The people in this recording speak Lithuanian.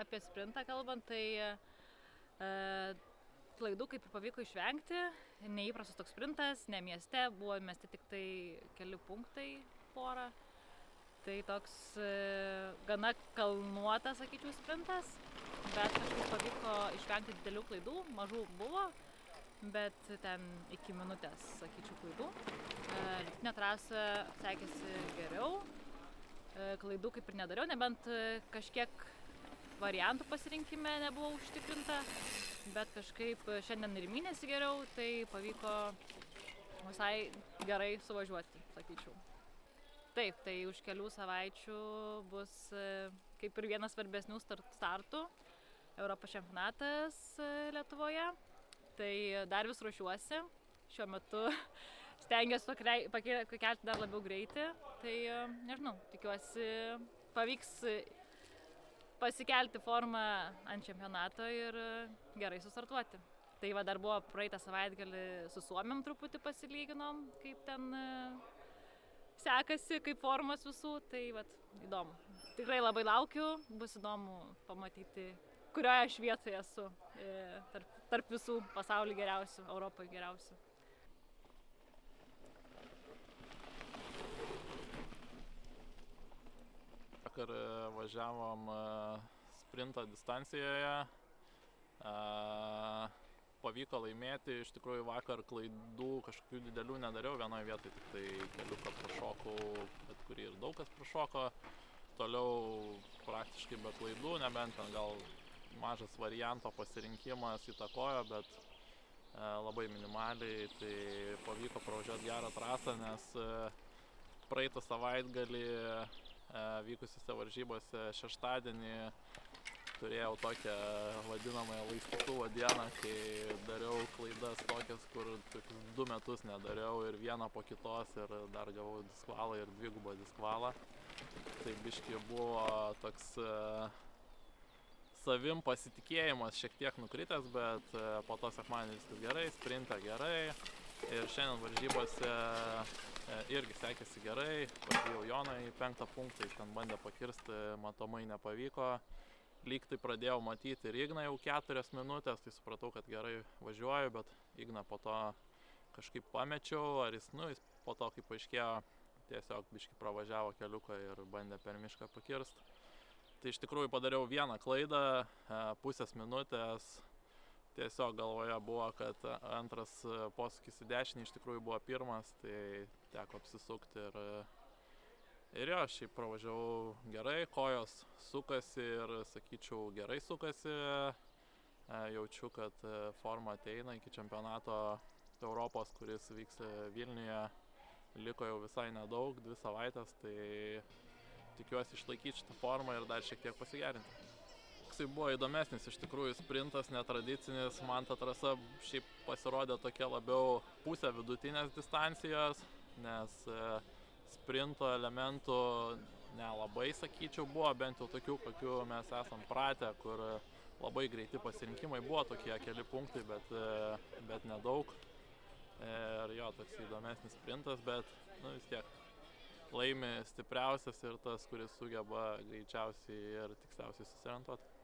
apie sprintą kalbant, tai klaidų kaip ir pavyko išvengti. Neįprastas toks sprintas, ne mieste, buvo mesti tik tai keli punktai porą. Tai toks gana kalnuotas, sakyčiau, sprintas, bet kažkaip pavyko išvengti didelių klaidų, mažų buvo, bet ten iki minutės, sakyčiau, klaidų. Rytinę trasą sekėsi geriau, klaidų kaip ir nedariau, nebent kažkiek variantų pasirinkime nebuvo užtikrinta, bet kažkaip šiandien ir mynėsi geriau, tai pavyko visai gerai suvažiuoti, sakyčiau. Taip, tai už kelių savaičių bus kaip ir vienas svarbesnių startų Europos čempionatas Lietuvoje. Tai dar vis ruošiuosi. Šiuo metu stengiuosi pakelti dar labiau greitį. Tai nežinau, tikiuosi pavyks pasikelti formą ant čempionato ir gerai sustartuoti. Tai va dar buvo praeitą savaitgalį su Suomiam truputį pasilyginom, kaip ten sekasi, kaip formos visų, tai vat, įdomu. Tikrai labai laukiu, bus įdomu pamatyti, kurioje aš vietoje esu tarp visų pasaulio geriausių, Europoje geriausių. Vakar važiavom sprinto distancijoje. Pavyko laimėti, iš tikrųjų vakar klaidų kažkokių didelių nedariau, vienoje vietoje tik tai keliuką prašokau, bet kurį ir daug kas prašoko. Toliau praktiškai be klaidų, nebent ten gal mažas varianto pasirinkimas įtakojo, bet labai minimaliai, tai pavyko pravažiuoti gerą trasą, nes praeitą savaitgalį vykusiose varžybose šeštadienį turėjau tokią vadinamąją laistytuvo dieną, kai dariau klaidas tokias, kur 2 metus nedariau ir vieną po kitos ir dar gavau diskvalą ir dvigubą diskvalą. Tai biškį buvo toks savim pasitikėjimas šiek tiek nukritęs, bet po to sekmadienį viskas gerai, sprinte gerai. Ir šiandien varžybose irgi sekėsi gerai, pasijau Joną į 5 punktą, jis ten bandė pakirsti, matomai nepavyko. Lyg tai pradėjau matyti ir Igną jau 4 minutės, tai supratau, kad gerai važiuoju, bet Igną po to kažkaip pamečiau, ar jis po to, kaip paaiškėjo, tiesiog biškį pravažiavo keliuką ir bandė per mišką pakirsti. Tai iš tikrųjų padariau vieną klaidą, pusės minutės, tiesiog galvoje buvo, kad antras posūkis į dešinį iš tikrųjų buvo pirmas, tai teko apsisukti ir jo, šiaip pravažiavau gerai, kojos sukasi ir, sakyčiau, gerai sukasi. Jaučiu, kad forma ateina iki čempionato Europos, kuris vyks Vilniuje. Liko jau visai nedaug, 2 savaitės, tai tikiuosi išlaikyti šitą formą ir dar šiek tiek pasigerinti. Toksai buvo įdomesnis, iš tikrųjų, sprintas, netradicinis. Man ta trasa šiaip pasirodė tokia labiau pusė vidutinės distancijos, nes sprinto elementų nelabai, sakyčiau, buvo, bent jau tokių, kokių mes esam pratę, kur labai greiti pasirinkimai, buvo tokie keli punktai, bet nedaug. Ir jo, toks įdomesnis sprintas, bet vis tiek laimi stipriausias ir tas, kuris sugeba greičiausiai ir tiksliausiai susiorientuoti.